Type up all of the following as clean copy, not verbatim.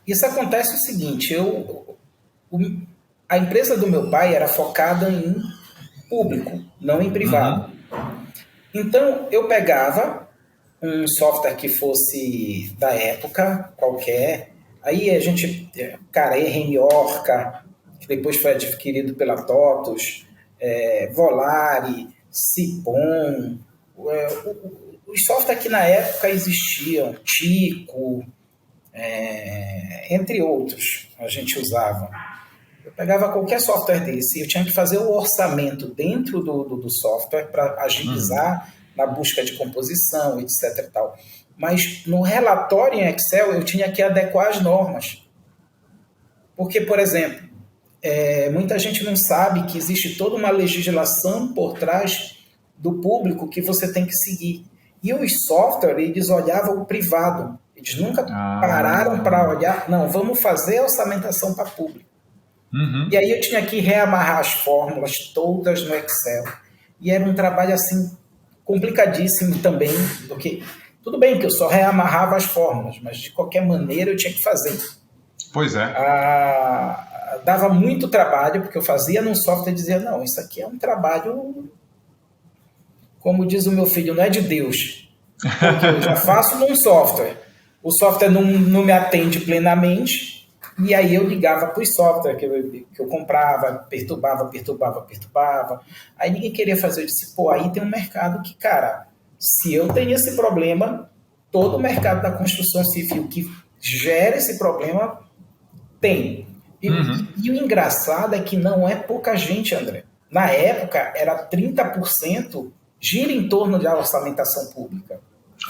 Isso acontece o seguinte, o- a empresa do meu pai era focada em público, não em privado. Uhum. Então, eu pegava um software que fosse da época, qualquer, aí a gente, cara, RM Orca, que depois foi adquirido pela TOTUS, Volare, Cipom, os softwares que na época existiam, Tico, entre outros, a gente usava. Eu pegava qualquer software desse e eu tinha que fazer o orçamento dentro do software para Uhum. agilizar na busca de composição, etc. E tal. Mas no relatório em Excel eu tinha que adequar as normas. Porque, por exemplo, muita gente não sabe que existe toda uma legislação por trás do público que você tem que seguir. E os softwares, eles olhavam o privado. Eles nunca pararam para Ah. olhar, não, vamos fazer a orçamentação para público. E Uhum. aí eu tinha que reamarrar as fórmulas todas no Excel. E era um trabalho assim complicadíssimo também, porque tudo bem que eu só reamarrava as fórmulas, mas de qualquer maneira eu tinha que fazer. Pois é. Dava muito trabalho, porque eu fazia num software e dizia, não, isso aqui é um trabalho, como diz o meu filho, não é de Deus. Porque eu já faço num software. O software não me atende plenamente, e aí eu ligava para os softwares que eu comprava, perturbava. Aí ninguém queria fazer. Eu disse, pô, aí tem um mercado que, cara, se eu tenho esse problema, todo o mercado da construção civil que gera esse problema tem. Uhum. E o engraçado é que não é pouca gente, André. Na época, era 30% gira em torno da orçamentação pública.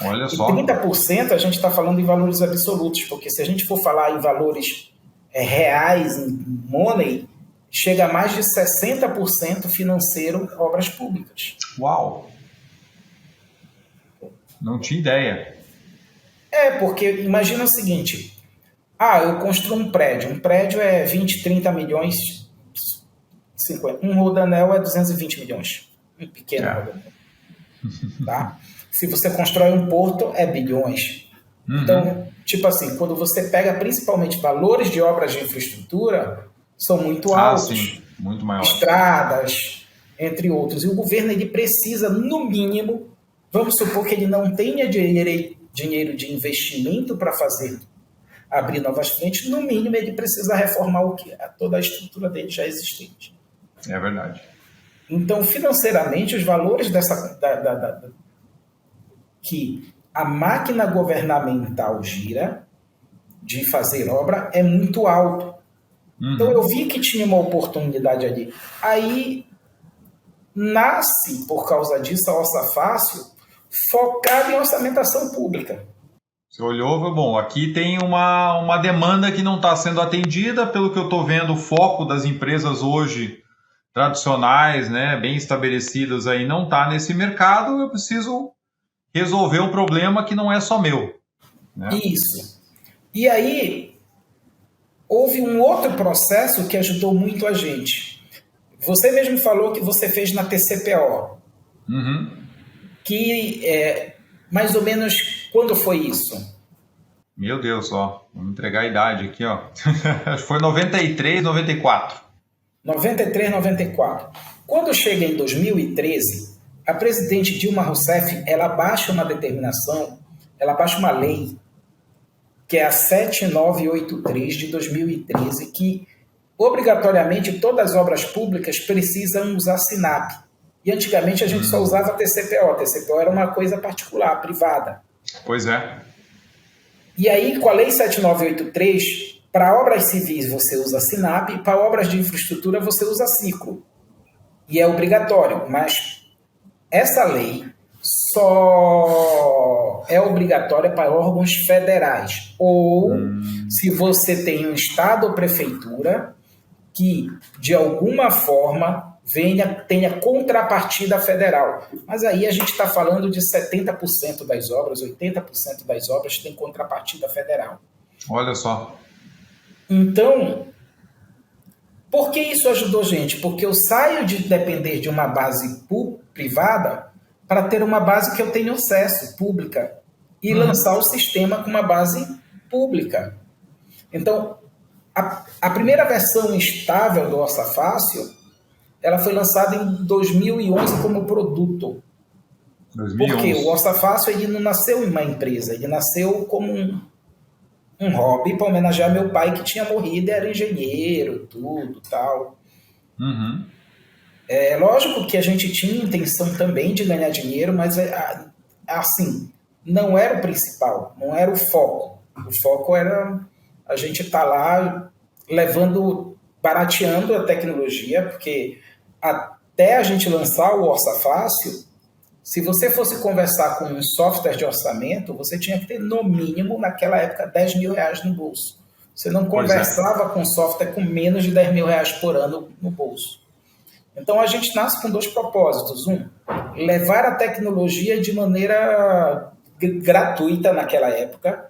Olha E só. 30% a gente está falando em valores absolutos, porque se a gente for falar em valores reais, em money, chega a mais de 60% financeiro obras públicas. Uau. Não tinha ideia. Porque imagina o seguinte, eu construo um prédio é 20, 30 milhões, 50. Um rodanel é 220 milhões, um pequeno É. rodanel. Tá? Se você constrói um porto, é bilhões. Uhum. Então, tipo assim, quando você pega principalmente valores de obras de infraestrutura, são muito Ah, altos. sim. Muito maiores. Estradas, entre outros. E o governo ele precisa, no mínimo, vamos supor que ele não tenha dinheiro de investimento para fazer abrir novas frentes, no mínimo ele precisa reformar toda a estrutura dele já existente. É verdade. Então, financeiramente, os valores que a máquina governamental gira de fazer obra é muito alto. Então eu Uhum. vi que tinha uma oportunidade ali. Aí nasce, por causa disso, a Orça Fácil, focada em orçamentação pública. Você olhou, e falou, bom, aqui tem uma demanda que não está sendo atendida, pelo que eu estou vendo, o foco das empresas hoje tradicionais, né, bem estabelecidas aí, não está nesse mercado, eu preciso resolver um problema que não é só meu, né? Isso. E aí houve um outro processo que ajudou muito a gente. Você mesmo falou que você fez na TCPO, Uhum. que mais ou menos quando foi isso? Meu Deus, ó, vamos entregar a idade aqui, ó. Acho que foi 93, 94. 93, 94. Quando chega em 2013, a presidente Dilma Rousseff, ela baixa uma determinação, ela baixa uma lei, que é a 7983 de 2013, que obrigatoriamente todas as obras públicas precisam usar SINAP. E antigamente a gente só usava TCPO. TCPO era uma coisa particular, privada. Pois é. E aí, com a Lei 7983, para obras civis você usa SINAP, para obras de infraestrutura você usa ciclo. E é obrigatório, mas essa lei só é obrigatória para órgãos federais. Ou se você tem um estado ou prefeitura que, de alguma forma, tenha contrapartida federal. Mas aí a gente está falando de 70% das obras, 80% das obras têm contrapartida federal. Olha só. Então, por que isso ajudou, gente? Porque eu saio de depender de uma base privada para ter uma base que eu tenho acesso, pública, e lançar Uhum. o sistema com uma base pública. Então, a primeira versão estável do Orça Fácil, ela foi lançada em 2011 como produto. 2011. Porque o Orça Fácil ele não nasceu em uma empresa, ele nasceu como um hobby para homenagear meu pai que tinha morrido, era engenheiro, tudo, tal. Uhum. É lógico que a gente tinha intenção também de ganhar dinheiro, mas assim, não era o principal, não era o foco. O foco era a gente estar lá barateando a tecnologia, porque até a gente lançar o Orça Fácil, se você fosse conversar com um software de orçamento, você tinha que ter, no mínimo, naquela época, 10 mil reais no bolso. Você não conversava com software com menos de 10 mil reais por ano no bolso. Então, a gente nasce com dois propósitos. Um, levar a tecnologia de maneira gratuita naquela época,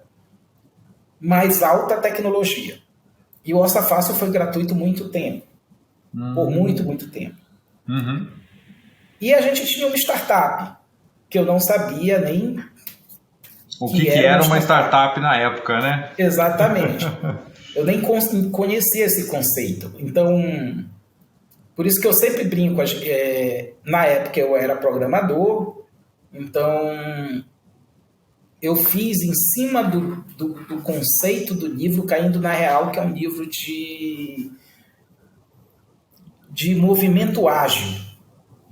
mais alta tecnologia. E o Orça Fácil foi gratuito muito tempo. Por muito, muito tempo. Uhum. E a gente tinha uma startup, que eu não sabia nem... O que era uma startup na época, né? Exatamente. Eu nem conhecia esse conceito. Então, por isso que eu sempre brinco. Na época eu era programador, então eu fiz em cima do conceito do livro Caindo na Real, que é um livro de movimento ágil.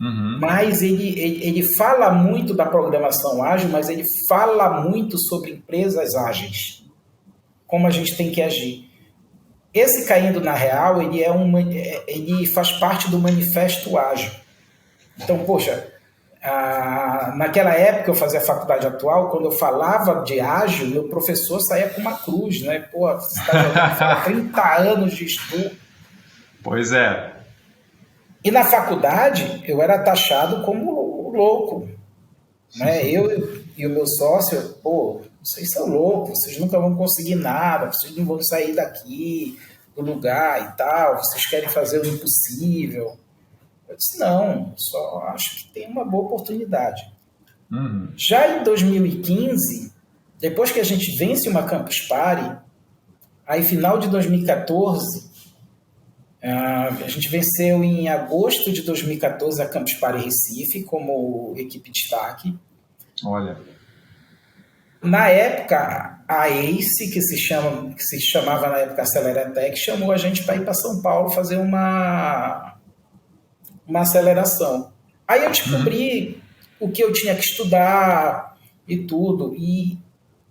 Uhum. Mas ele fala muito da programação ágil, mas ele fala muito sobre empresas ágeis, como a gente tem que agir. Esse Caindo na Real, ele faz parte do Manifesto Ágil. Então, poxa, naquela época eu fazia a faculdade atual, quando eu falava de ágil, meu professor saía com uma cruz, né? Pô, você está jogando 30 anos de estudo. Pois é. E na faculdade, eu era taxado como louco. Né? Eu e o meu sócio, pô, vocês são loucos, vocês nunca vão conseguir nada, vocês não vão sair daqui do lugar e tal, vocês querem fazer o impossível. Eu disse, não, só acho que tem uma boa oportunidade. Uhum. Já em 2015, depois que a gente vence uma Campus Party, aí final de 2014... a gente venceu em agosto de 2014 a Campus Party Recife como equipe de destaque. Olha. Na época, a ACE, que se chamava na época Aceleratec, chamou a gente para ir para São Paulo fazer uma aceleração. Aí eu descobri o que eu tinha que estudar e tudo. E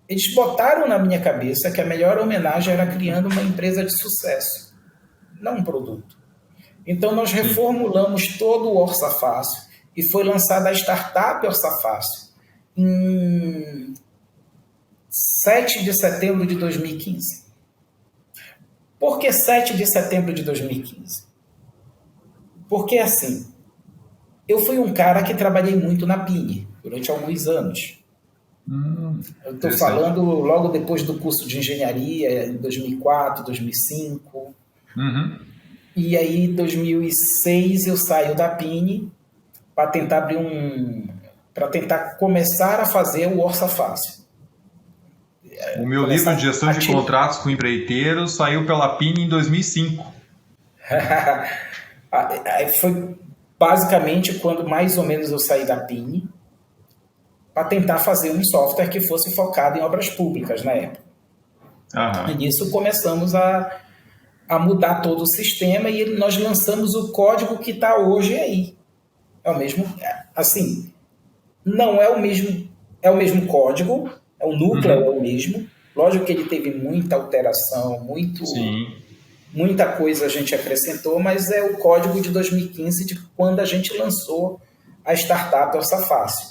eles botaram na minha cabeça que a melhor homenagem era criando uma empresa de sucesso, não um produto. Então, nós reformulamos todo o Orça Fácil e foi lançada a startup Orça Fácil em 7 de setembro de 2015. Por que 7 de setembro de 2015? Porque, assim, eu fui um cara que trabalhei muito na PIN durante alguns anos. Eu estou falando logo depois do curso de engenharia, em 2004, 2005... Uhum. E aí, em 2006, eu saio da PIN para tentar para tentar começar a fazer o Orça Fácil. O meu livro de gestão de contratos com empreiteiros saiu pela PIN em 2005. Foi basicamente quando mais ou menos eu saí da PIN para tentar fazer um software que fosse focado em obras públicas na época. Uhum. E nisso começamos a mudar todo o sistema e nós lançamos o código que está hoje aí. É o mesmo, assim, não é o mesmo código, o núcleo é o mesmo. Lógico que ele teve muita alteração, muita coisa a gente acrescentou, mas é o código de 2015, de quando a gente lançou a startup Orça Fácil.